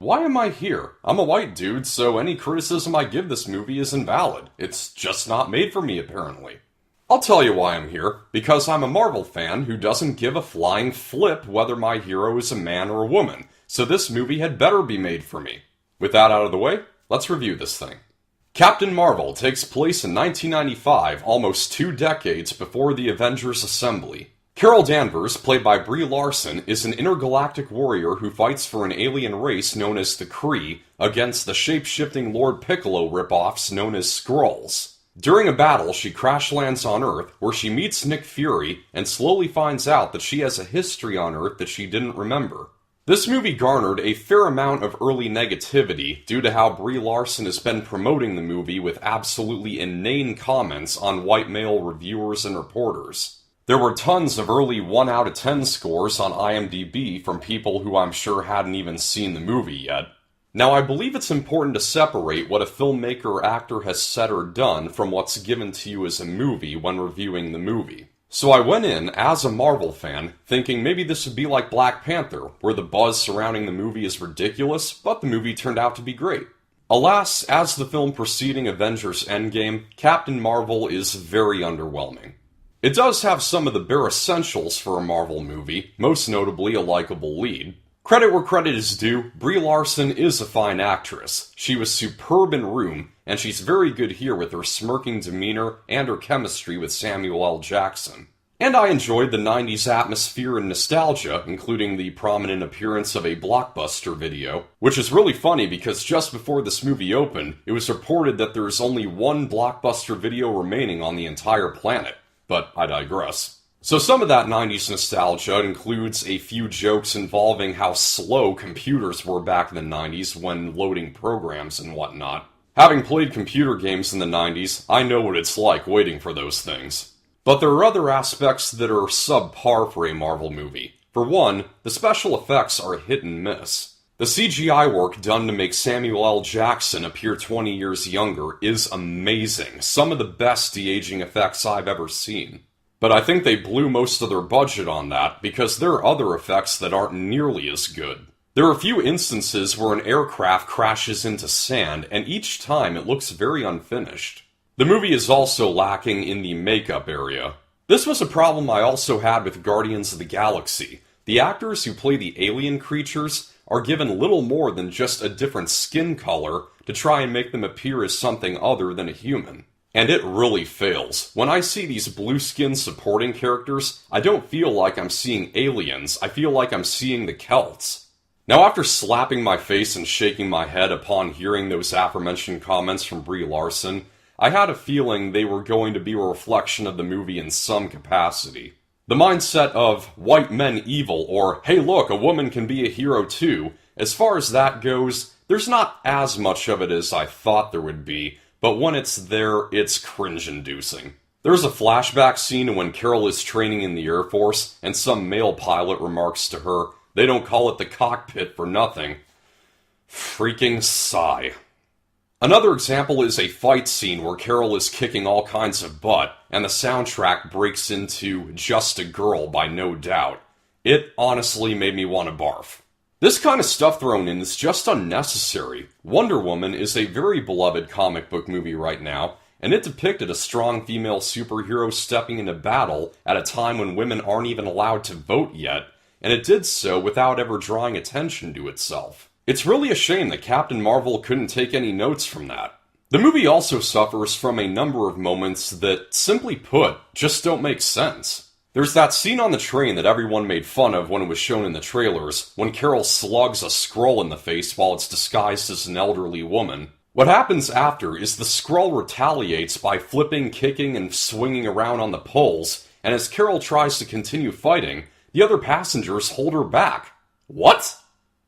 Why am I here? I'm a white dude, so any criticism I give this movie is invalid. It's just not made for me, apparently. I'll tell you why I'm here. Because I'm a Marvel fan who doesn't give a flying flip whether my hero is a man or a woman, so this movie had better be made for me. With that out of the way, let's review this thing. Captain Marvel takes place in 1995, almost 2 decades before the Avengers Assembly. Carol Danvers, played by Brie Larson, is an intergalactic warrior who fights for an alien race known as the Kree against the shape-shifting Lord Piccolo ripoffs known as Skrulls. During a battle, she crash lands on Earth, where she meets Nick Fury and slowly finds out that she has a history on Earth that she didn't remember. This movie garnered a fair amount of early negativity due to how Brie Larson has been promoting the movie with absolutely inane comments on white male reviewers and reporters. There were tons of early 1 out of 10 scores on IMDb from people who I'm sure hadn't even seen the movie yet. Now, I believe it's important to separate what a filmmaker or actor has said or done from what's given to you as a movie when reviewing the movie. So I went in, as a Marvel fan, thinking maybe this would be like Black Panther, where the buzz surrounding the movie is ridiculous, but the movie turned out to be great. Alas, as the film preceding Avengers Endgame, Captain Marvel is very underwhelming. It does have some of the bare essentials for a Marvel movie, most notably a likable lead. Credit where credit is due, Brie Larson is a fine actress. She was superb in Room, and she's very good here with her smirking demeanor and her chemistry with Samuel L. Jackson. And I enjoyed the 90s atmosphere and nostalgia, including the prominent appearance of a Blockbuster video, which is really funny because just before this movie opened, it was reported that there's only one Blockbuster video remaining on the entire planet. But I digress. So some of that 90s nostalgia includes a few jokes involving how slow computers were back in the 90s when loading programs and whatnot. Having played computer games in the 90s, I know what it's like waiting for those things. But there are other aspects that are subpar for a Marvel movie. For one, the special effects are hit and miss. The CGI work done to make Samuel L. Jackson appear 20 years younger is amazing, some of the best de-aging effects I've ever seen. But I think they blew most of their budget on that, because there are other effects that aren't nearly as good. There are a few instances where an aircraft crashes into sand, and each time it looks very unfinished. The movie is also lacking in the makeup area. This was a problem I also had with Guardians of the Galaxy. The actors who play the alien creatures are given little more than just a different skin color to try and make them appear as something other than a human. And it really fails. When I see these blue-skinned supporting characters, I don't feel like I'm seeing aliens, I feel like I'm seeing the Celts. Now, after slapping my face and shaking my head upon hearing those aforementioned comments from Brie Larson, I had a feeling they were going to be a reflection of the movie in some capacity. The mindset of white men evil or hey look, a woman can be a hero too, as far as that goes, there's not as much of it as I thought there would be, but when it's there, it's cringe-inducing. There's a flashback scene when Carol is training in the Air Force, and some male pilot remarks to her, they don't call it the cockpit for nothing. Freaking sigh. Another example is a fight scene where Carol is kicking all kinds of butt, and the soundtrack breaks into Just a Girl by No Doubt. It honestly made me want to barf. This kind of stuff thrown in is just unnecessary. Wonder Woman is a very beloved comic book movie right now, and it depicted a strong female superhero stepping into battle at a time when women aren't even allowed to vote yet, and it did so without ever drawing attention to itself. It's really a shame that Captain Marvel couldn't take any notes from that. The movie also suffers from a number of moments that, simply put, just don't make sense. There's that scene on the train that everyone made fun of when it was shown in the trailers, when Carol slugs a Skrull in the face while it's disguised as an elderly woman. What happens after is the Skrull retaliates by flipping, kicking, and swinging around on the poles, and as Carol tries to continue fighting, the other passengers hold her back. What?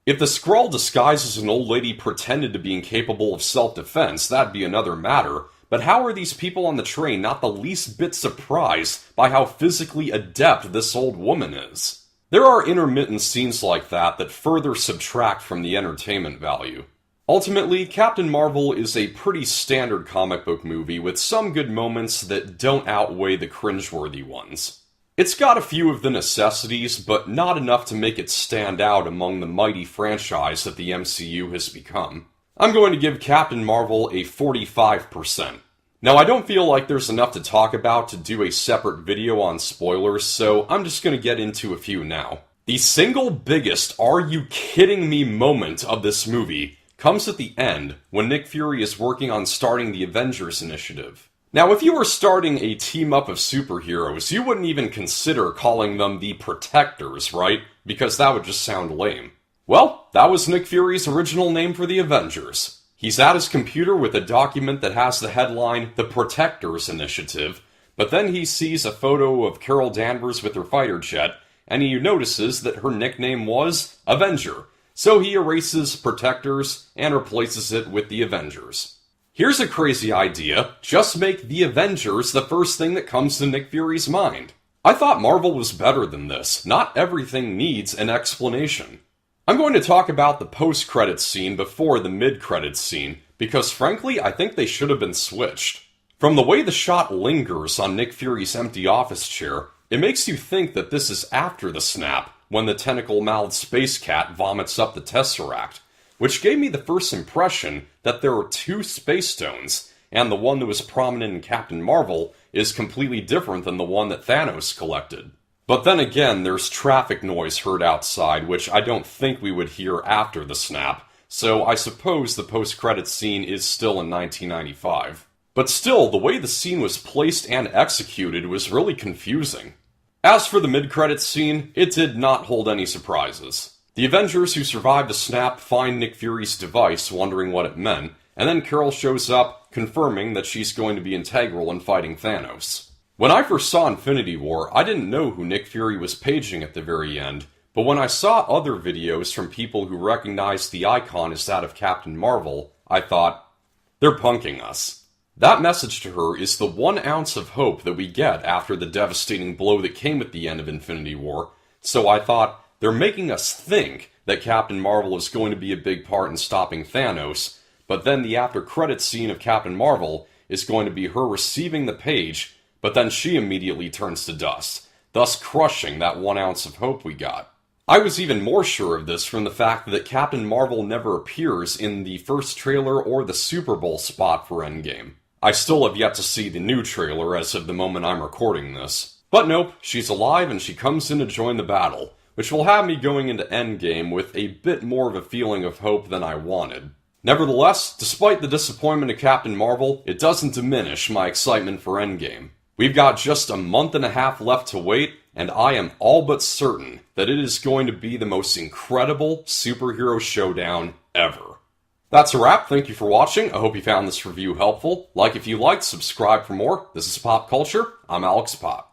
If the Skrull disguised as an old lady pretended to be incapable of self-defense, that'd be another matter, but how are these people on the train not the least bit surprised by how physically adept this old woman is? There are intermittent scenes like that further subtract from the entertainment value. Ultimately, Captain Marvel is a pretty standard comic book movie with some good moments that don't outweigh the cringeworthy ones. It's got a few of the necessities, but not enough to make it stand out among the mighty franchise that the MCU has become. I'm going to give Captain Marvel a 45%. Now, I don't feel like there's enough to talk about to do a separate video on spoilers, so I'm just going to get into a few now. The single biggest "are you kidding me" moment of this movie comes at the end, when Nick Fury is working on starting the Avengers Initiative. Now, if you were starting a team-up of superheroes, you wouldn't even consider calling them the Protectors, right? Because that would just sound lame. Well, that was Nick Fury's original name for the Avengers. He's at his computer with a document that has the headline, "The Protectors Initiative," but then he sees a photo of Carol Danvers with her fighter jet, and he notices that her nickname was Avenger. So he erases Protectors and replaces it with the Avengers. Here's a crazy idea: just make the Avengers the first thing that comes to Nick Fury's mind. I thought Marvel was better than this. Not everything needs an explanation. I'm going to talk about the post-credits scene before the mid-credits scene, because frankly, I think they should have been switched. From the way the shot lingers on Nick Fury's empty office chair, it makes you think that this is after the snap, when the tentacle-mouthed space cat vomits up the Tesseract, which gave me the first impression that there are two Space Stones, and the one that was prominent in Captain Marvel is completely different than the one that Thanos collected. But then again, there's traffic noise heard outside, which I don't think we would hear after the snap, so I suppose the post-credits scene is still in 1995. But still, the way the scene was placed and executed was really confusing. As for the mid-credits scene, it did not hold any surprises. The Avengers who survived the snap find Nick Fury's device, wondering what it meant, and then Carol shows up, confirming that she's going to be integral in fighting Thanos. When I first saw Infinity War, I didn't know who Nick Fury was paging at the very end, but when I saw other videos from people who recognized the icon as that of Captain Marvel, I thought, they're punking us. That message to her is the 1 ounce of hope that we get after the devastating blow that came at the end of Infinity War, so I thought, they're making us think that Captain Marvel is going to be a big part in stopping Thanos, but then the after-credits scene of Captain Marvel is going to be her receiving the page, but then she immediately turns to dust, thus crushing that 1 ounce of hope we got. I was even more sure of this from the fact that Captain Marvel never appears in the first trailer or the Super Bowl spot for Endgame. I still have yet to see the new trailer as of the moment I'm recording this. But nope, she's alive and she comes in to join the battle, which will have me going into Endgame with a bit more of a feeling of hope than I wanted. Nevertheless, despite the disappointment of Captain Marvel, it doesn't diminish my excitement for Endgame. We've got just a month and a half left to wait, and I am all but certain that it is going to be the most incredible superhero showdown ever. That's a wrap. Thank you for watching. I hope you found this review helpful. Like if you liked, subscribe for more. This is Pop Culture. I'm Alex Pop.